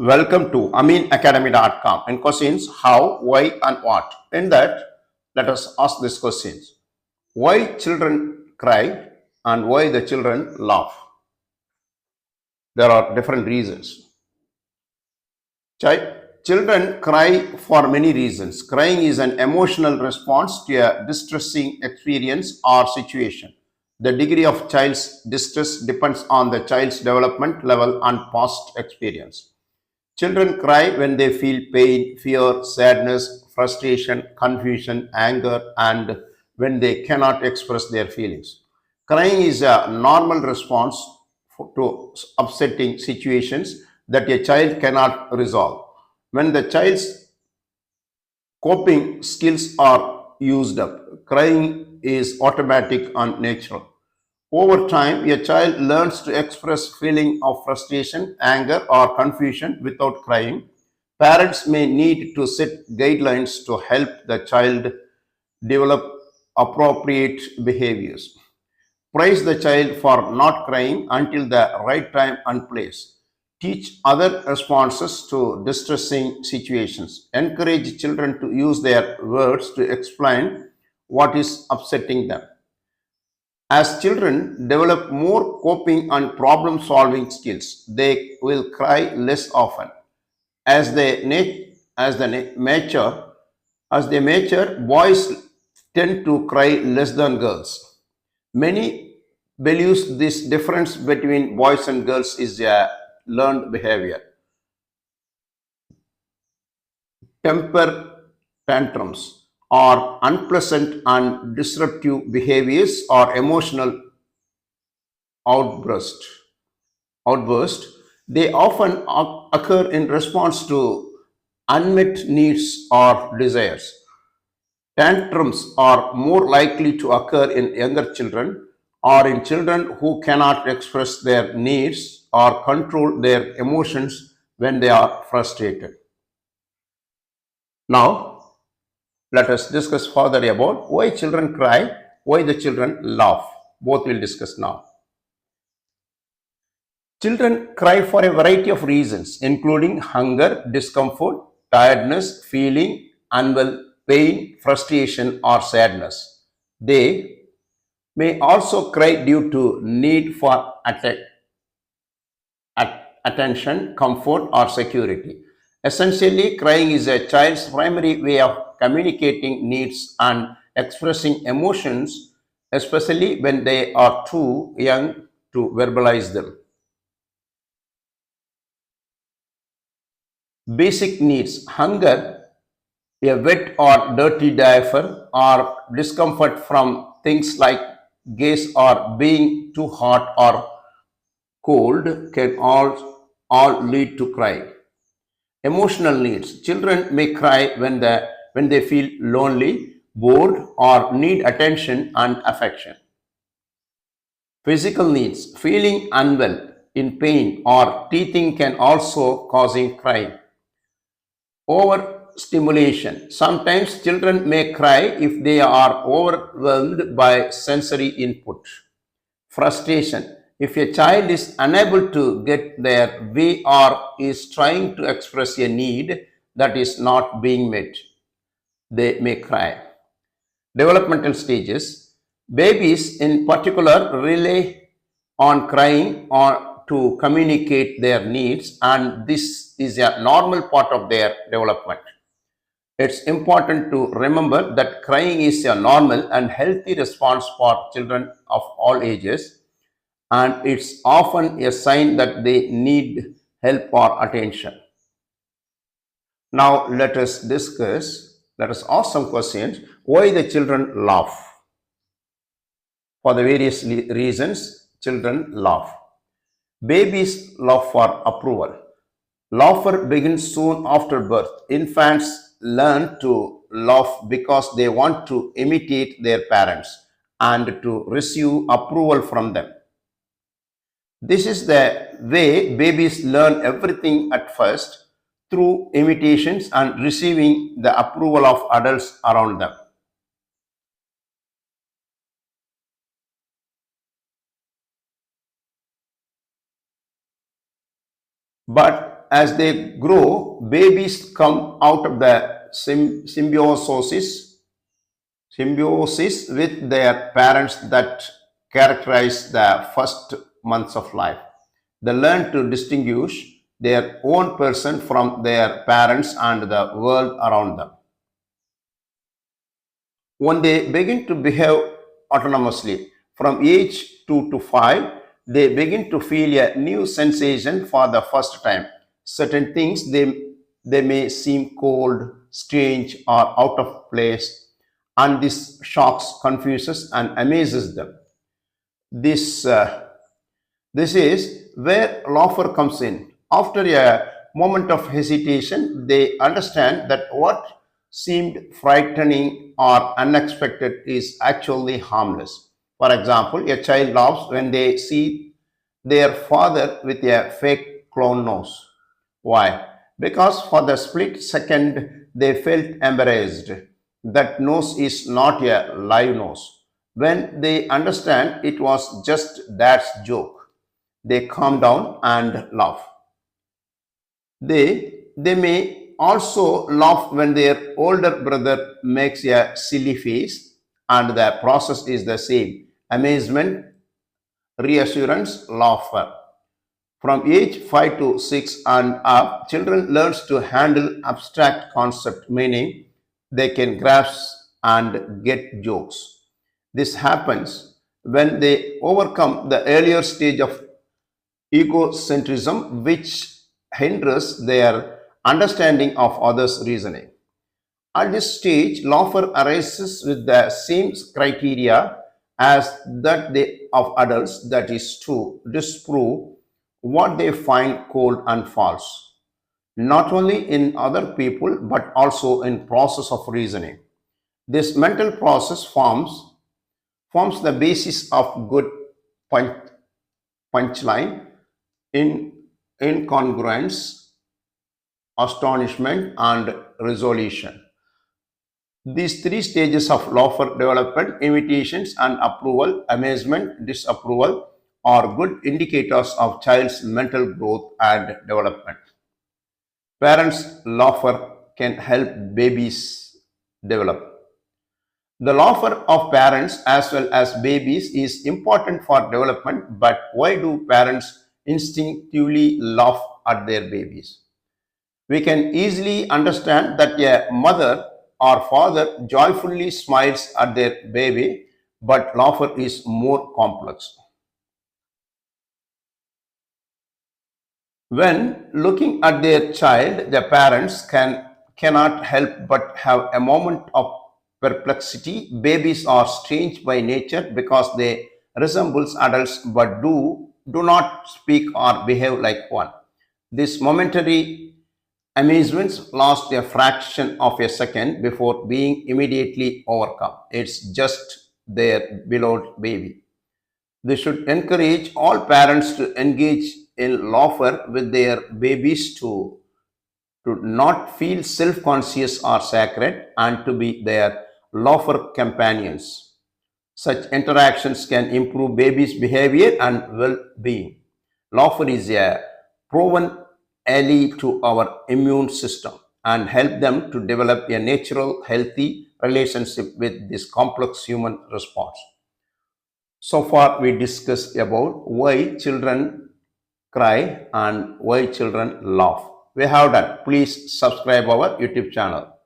Welcome to aminacademy.com and questions how, why, and what. In that, let us ask these questions. Why children cry and why the children laugh? There are different reasons. Children cry for many reasons. Crying is an emotional response to a distressing experience or situation. The degree of child's distress depends on the child's development level and past experience. Children cry when they feel pain, fear, sadness, frustration, confusion, anger, and when they cannot express their feelings. Crying is a normal response to upsetting situations that a child cannot resolve. When the child's coping skills are used up, crying is automatic and natural. Over time, a child learns to express feeling of frustration, anger, or confusion without crying. Parents may need to set guidelines to help the child develop appropriate behaviors. Praise the child for not crying until the right time and place. Teach other responses to distressing situations. Encourage children to use their words to explain what is upsetting them. As children develop more coping and problem solving skills, they will cry less often. As they mature, boys tend to cry less than girls. Many believes this difference between boys and girls is a learned behavior. Temper tantrums are unpleasant and disruptive behaviors or emotional outburst. outburst. They often occur in response to unmet needs or desires. Tantrums are more likely to occur in younger children or in children who cannot express their needs or control their emotions when they are frustrated. Now, let us discuss further about why children cry, why the children laugh. Both we'll discuss now. Children cry for a variety of reasons, including hunger, discomfort, tiredness, feeling unwell, pain, frustration, or sadness. They may also cry due to need for attention, comfort, or security. Essentially, crying is a child's primary way of communicating needs and expressing emotions, especially when they are too young to verbalize them. Basic needs: hunger, a wet or dirty diaper, or discomfort from things like gas or being too hot or cold can all lead to cry. Emotional needs: children may cry when they feel lonely, bored, or need attention and affection. Physical needs: feeling unwell, in pain, or teething can also causing crying. Overstimulation: sometimes children may cry if they are overwhelmed by sensory input. Frustration: if a child is unable to get their way or is trying to express a need that is not being met, they may cry. Developmental stages: babies in particular rely on crying or to communicate their needs, and this is a normal part of their development. It's important to remember that crying is a normal and healthy response for children of all ages, and it's often a sign that they need help or attention. Now let us ask some questions. Why the children laugh? For the various reasons, children laugh. Babies laugh for approval. Laughter begins soon after birth. Infants learn to laugh because they want to imitate their parents and to receive approval from them. This is the way babies learn everything at first, through imitations and receiving the approval of adults around them. But as they grow, babies come out of the symbiosis with their parents that characterize the first months of life. They learn to distinguish their own person from their parents and the world around them. When they begin to behave autonomously from age 2 to 5, they begin to feel a new sensation for the first time. Certain things they may seem cold, strange, or out of place, and this shocks, confuses, and amazes them. This this is where laughter comes in. After a moment of hesitation, they understand that what seemed frightening or unexpected is actually harmless. For example, a child laughs when they see their father with a fake clown nose. Why? Because for the split second they felt embarrassed. That nose is not a live nose. When they understand it was just dad's joke, they calm down and laugh. They may also laugh when their older brother makes a silly face, and the process is the same: amazement, reassurance, laughter. From age 5 to 6 and up, children learns to handle abstract concept, meaning they can grasp and get jokes. This happens when they overcome the earlier stage of egocentrism, which hinders their understanding of others' reasoning. At this stage, laughter arises with the same criteria as that of adults, that is, to disprove what they find cold and false, not only in other people but also in process of reasoning. This mental process forms the basis of good punch, punchline, in incongruence, astonishment, and resolution. These three stages of laughter development, imitations and approval, amazement, disapproval, are good indicators of child's mental growth and development. Parents' laughter can help babies develop. The laughter of parents as well as babies is important for development, but why do parents instinctively laugh at their babies? We can easily understand that a mother or father joyfully smiles at their baby, but laughter is more complex. When looking at their child, the parents cannot help but have a moment of perplexity. Babies are strange by nature because they resemble adults but do not speak or behave like one. This momentary amusements last a fraction of a second before being immediately overcome. It's just their beloved baby. They should encourage all parents to engage in laughter with their babies to not feel self-conscious or sacred and to be their laughter companions. Such interactions can improve babies' behavior and well-being. Laughter is a proven ally to our immune system and help them to develop a natural, healthy relationship with this complex human response. So far, we discussed about why children cry and why children laugh. We have done. Please subscribe our YouTube channel.